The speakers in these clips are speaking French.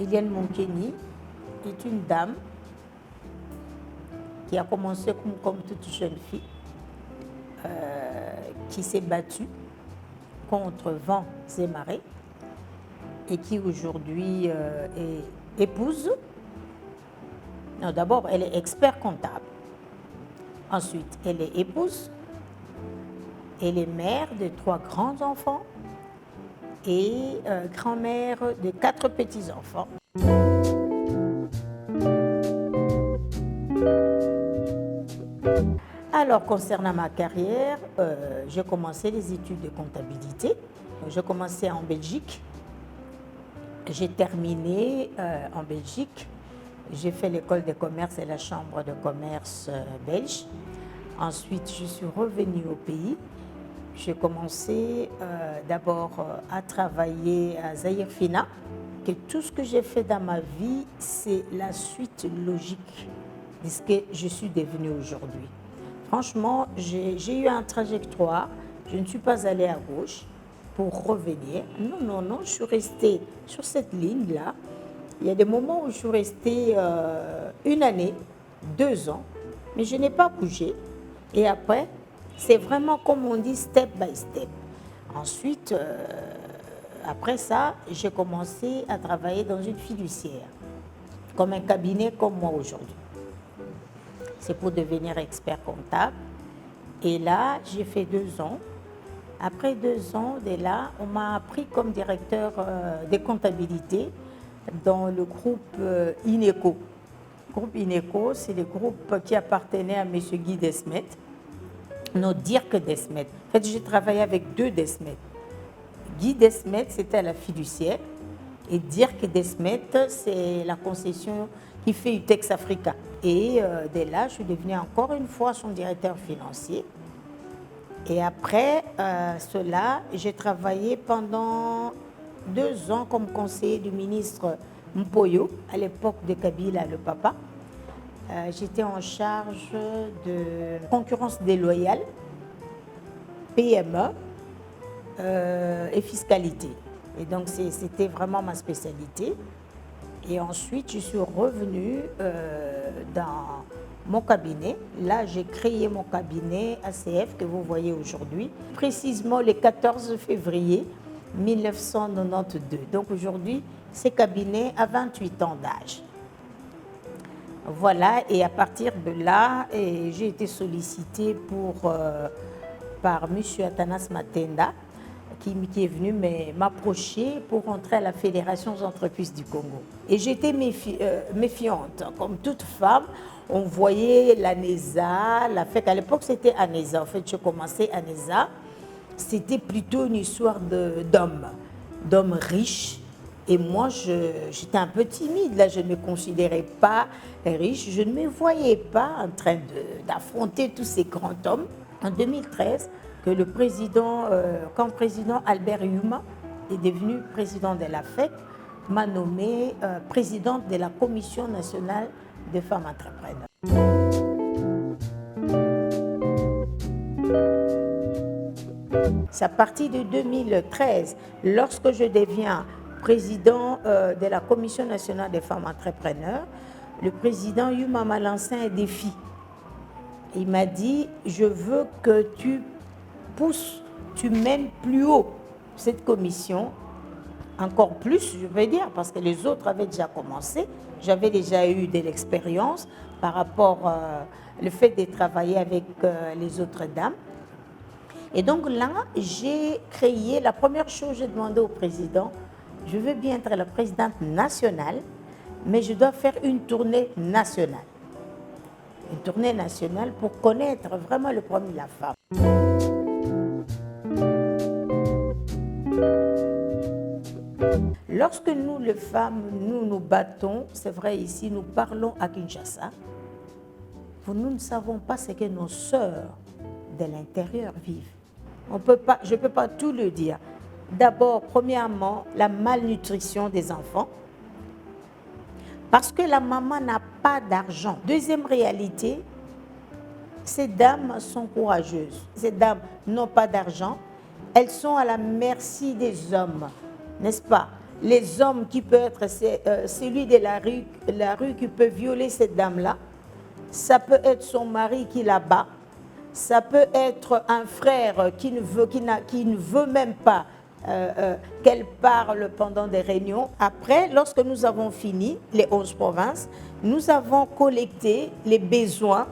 Eliane Monkeni est une dame qui a commencé comme toute jeune fille, qui s'est battue contre vents et marées et qui aujourd'hui est épouse. Non, d'abord, elle est expert comptable. Ensuite, elle est épouse. Elle est mère de 3 grands-enfants et grand-mère de 4 petits-enfants. Alors, concernant ma carrière, j'ai commencé les études de comptabilité. J'ai commencé en Belgique. J'ai terminé en Belgique. J'ai fait l'école de commerce et la chambre de commerce belge. Ensuite, je suis revenue au pays. J'ai commencé d'abord à travailler à Zahir Fina. Que tout ce que j'ai fait dans ma vie, c'est la suite logique de ce que je suis devenue aujourd'hui. Franchement, j'ai eu un trajectoire. Je ne suis pas allée à gauche pour revenir. Non, je suis restée sur cette ligne-là. Il y a des moments où je suis restée 1 année, 2 ans, mais je n'ai pas bougé. Et après, c'est vraiment comme on dit, step by step. Ensuite, après ça, j'ai commencé à travailler dans une fiduciaire, comme un cabinet comme moi aujourd'hui. C'est pour devenir expert comptable. Et là, j'ai fait 2 ans. Après 2 ans, de là, on m'a pris comme directeur des comptabilités dans le groupe INECO. Le groupe INECO, c'est le groupe qui appartenait à M. Guy Desmet. Non, Dirk Desmet. En fait, j'ai travaillé avec 2 Desmet. Guy Desmet, c'était à la fiduciaire. Et Dirk Desmet, c'est la concession qui fait UTEX Africa. Et dès là, je suis devenue encore une fois son directeur financier. Et après cela, j'ai travaillé pendant 2 ans comme conseiller du ministre Mpoyo, à l'époque de Kabila, le papa. J'étais en charge de concurrence déloyale, PME et fiscalité. Et donc, c'était vraiment ma spécialité. Et ensuite, je suis revenue dans mon cabinet. Là, j'ai créé mon cabinet ACF que vous voyez aujourd'hui, précisément le 14 février 1992. Donc aujourd'hui, ce cabinet a 28 ans d'âge. Voilà, et à partir de là, j'ai été sollicitée par M. Athanas Matenda, qui est venu m'approcher pour rentrer à la Fédération des entreprises du Congo. Et j'étais méfiante. Comme toute femme, on voyait l'ANESA, la FEC. À l'époque, c'était ANESA. En fait, je commençais ANESA. C'était plutôt une histoire d'hommes riches. Et moi, j'étais un peu timide. Là, je ne me considérais pas riche. Je ne me voyais pas en train d'affronter tous ces grands hommes. En 2013, que le président, quand le président Albert Yuma est devenu président de la FEC, m'a nommée présidente de la Commission nationale des femmes entrepreneurs. C'est à partir de 2013, lorsque je deviens président de la Commission nationale des femmes entrepreneurs, le président Yuma m'a lancé un défi. Il m'a dit, je veux que tu pousses, tu mènes plus haut cette commission, encore plus, je veux dire, parce que les autres avaient déjà commencé. J'avais déjà eu de l'expérience par rapport au fait de travailler avec les autres dames. Et donc là, j'ai créé, la première chose, j'ai demandé au président, je veux bien être la présidente nationale, mais je dois faire une tournée nationale. Une tournée nationale pour connaître vraiment le problème de la femme. Lorsque nous, les femmes, nous battons, c'est vrai ici, nous parlons à Kinshasa, nous ne savons pas ce que nos sœurs de l'intérieur vivent. Je ne peux pas tout le dire. D'abord, premièrement, la malnutrition des enfants, parce que la maman n'a pas d'argent. Deuxième réalité, ces dames sont courageuses. Ces dames n'ont pas d'argent. Elles sont à la merci des hommes, n'est-ce pas? les hommes qui peut être celui de la rue qui peut violer cette dame-là. Ça peut être son mari qui la bat. Ça peut être un frère qui ne veut même pas qu'elle parle pendant des réunions. Après, lorsque nous avons fini les 11 provinces, nous avons collecté les besoins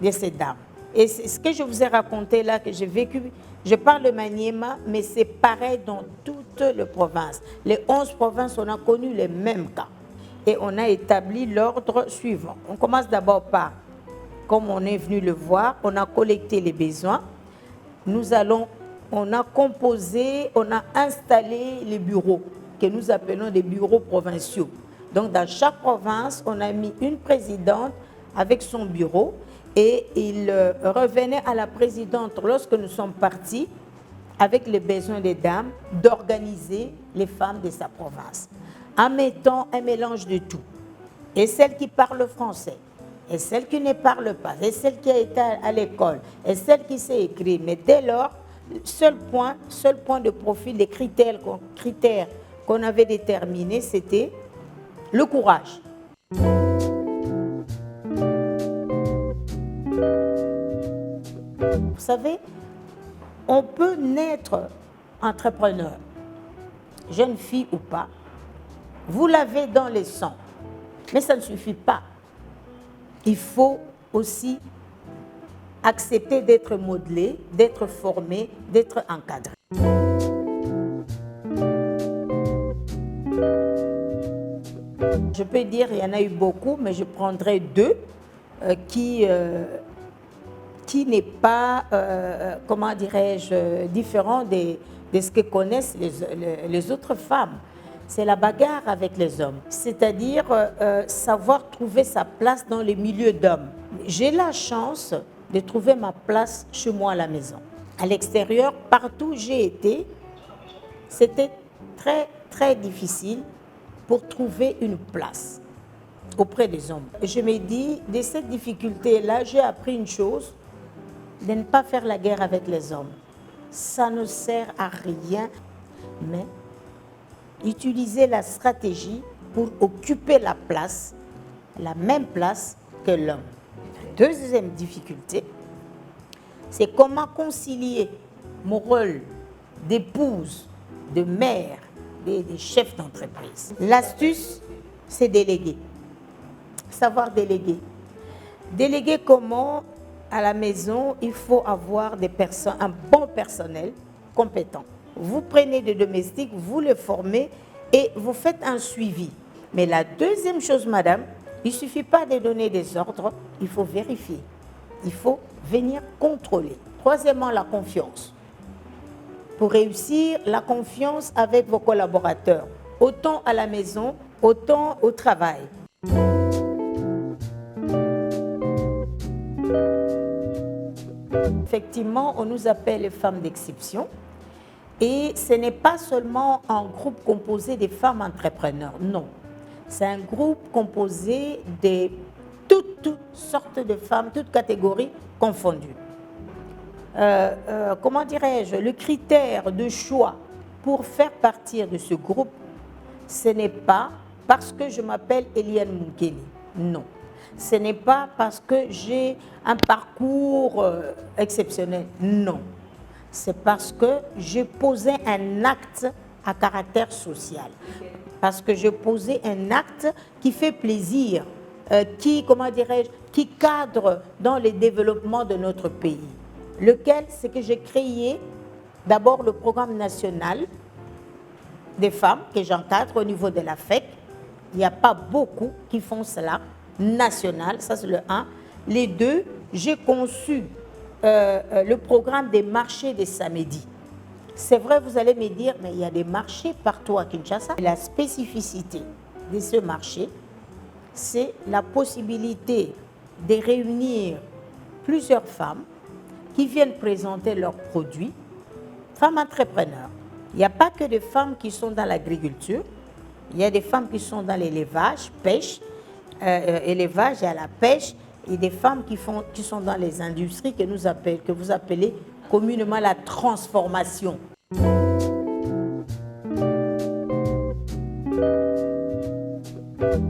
de ces dames. Et c'est ce que je vous ai raconté là, que j'ai vécu. Je parle de Maniema, mais c'est pareil dans toutes les provinces. Les 11 provinces, on a connu les mêmes cas. Et on a établi l'ordre suivant. On commence d'abord par, comme on est venu le voir, on a collecté les besoins. On a composé, on a installé les bureaux, que nous appelons des bureaux provinciaux. Donc dans chaque province, on a mis une présidente avec son bureau. Et il revenait à la présidente, lorsque nous sommes partis, avec les besoins des dames, d'organiser les femmes de sa province, en mettant un mélange de tout. Et celle qui parle français, et celle qui ne parle pas, et celle qui a été à l'école, et celle qui sait écrire. Mais dès lors, seul point de profil, les critères qu'on avait déterminés, c'était le courage. Vous savez, on peut naître entrepreneur, jeune fille ou pas. Vous l'avez dans les sangs, mais ça ne suffit pas. Il faut aussi accepter d'être modelé, d'être formé, d'être encadré. Je peux dire, il y en a eu beaucoup, mais je prendrai deux qui n'est pas, comment dirais-je, différent de ce que connaissent les autres femmes. C'est la bagarre avec les hommes, c'est-à-dire savoir trouver sa place dans les milieux d'hommes. J'ai la chance de trouver ma place chez moi à la maison. À l'extérieur, partout où j'ai été, c'était très, très difficile pour trouver une place auprès des hommes. Je me dis, de cette difficulté-là, j'ai appris une chose, de ne pas faire la guerre avec les hommes. Ça ne sert à rien, mais utiliser la stratégie pour occuper la place, la même place que l'homme. La deuxième difficulté, c'est comment concilier mon rôle d'épouse, de mère, des chefs d'entreprise. L'astuce, c'est déléguer, savoir déléguer. Déléguer comment? À la maison, il faut avoir un bon personnel compétent. Vous prenez des domestiques, vous les formez et vous faites un suivi. Mais la deuxième chose, madame, il ne suffit pas de donner des ordres, il faut vérifier. Il faut venir contrôler. Troisièmement, la confiance. Pour réussir, la confiance avec vos collaborateurs, autant à la maison, autant au travail. Effectivement, on nous appelle les femmes d'exception et ce n'est pas seulement un groupe composé des femmes entrepreneurs, non. C'est un groupe composé de toutes sortes de femmes, toutes catégories confondues. Comment dirais-je, le critère de choix pour faire partie de ce groupe, ce n'est pas parce que je m'appelle Eliane Munkeli, non. Ce n'est pas parce que j'ai un parcours exceptionnel, non. C'est parce que j'ai posé un acte à caractère social. Parce que j'ai posé un acte qui fait plaisir, qui cadre dans le développement de notre pays. Lequel, c'est que j'ai créé d'abord le programme national des femmes que j'encadre au niveau de la FEC. Il n'y a pas beaucoup qui font cela. National, ça c'est le 1. Les 2, j'ai conçu le programme des marchés des samedis. C'est vrai, vous allez me dire, mais il y a des marchés partout à Kinshasa. La spécificité de ce marché, c'est la possibilité de réunir plusieurs femmes qui viennent présenter leurs produits, femmes entrepreneurs. Il n'y a pas que des femmes qui sont dans l'agriculture, il y a des femmes qui sont dans l'élevage, pêche, élevage et à la pêche, et des femmes qui sont dans les industries que vous appelez communément la transformation.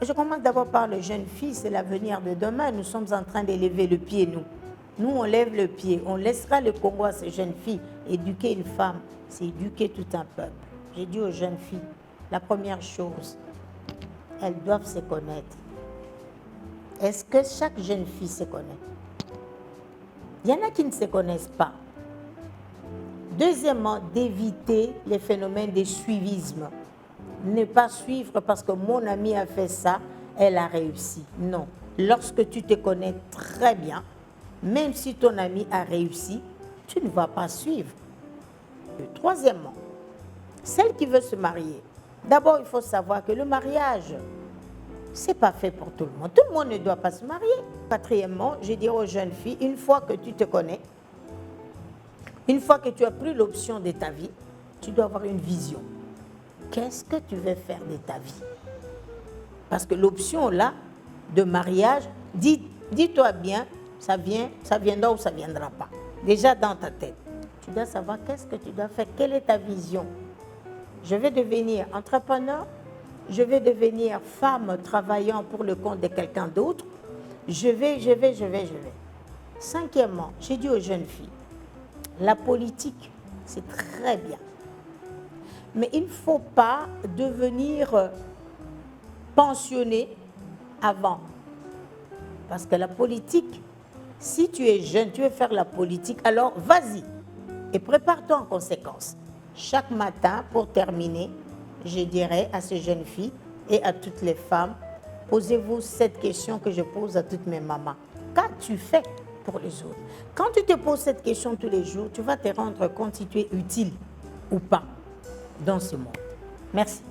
Je commence d'abord par le jeune fille, c'est l'avenir de demain. Nous sommes en train d'élever le pied, nous. Nous, on lève le pied. On laissera le Congo à ces jeunes filles. Éduquer une femme, c'est éduquer tout un peuple. J'ai dit aux jeunes filles, la première chose, elles doivent se connaître. Est-ce que chaque jeune fille se connaît? Il y en a qui ne se connaissent pas. Deuxièmement, d'éviter les phénomènes de suivisme. Ne pas suivre parce que mon amie a fait ça, elle a réussi. Non. Lorsque tu te connais très bien, même si ton ami a réussi, tu ne vas pas suivre. Troisièmement, celle qui veut se marier. D'abord, il faut savoir que le mariage, ce n'est pas fait pour tout le monde. Tout le monde ne doit pas se marier. Quatrièmement, je dirais aux jeunes filles, une fois que tu te connais, une fois que tu as pris l'option de ta vie, tu dois avoir une vision. Qu'est-ce que tu veux faire de ta vie? Parce que l'option là, de mariage, dis-toi bien, ça viendra ou ça ne viendra pas. Déjà dans ta tête. Tu dois savoir qu'est-ce que tu dois faire, quelle est ta vision. Je vais devenir entrepreneur, je vais devenir femme travaillant pour le compte de quelqu'un d'autre. Je vais. Cinquièmement, j'ai dit aux jeunes filles, la politique, c'est très bien. Mais il ne faut pas devenir pensionné avant. Parce que la politique, si tu es jeune, tu veux faire la politique, alors vas-y et prépare-toi en conséquence. Chaque matin, pour terminer, je dirais à ces jeunes filles et à toutes les femmes, posez-vous cette question que je pose à toutes mes mamans. Qu'as-tu fait pour les autres? Quand tu te poses cette question tous les jours, tu vas te rendre compte si tu es utile ou pas dans ce monde. Merci.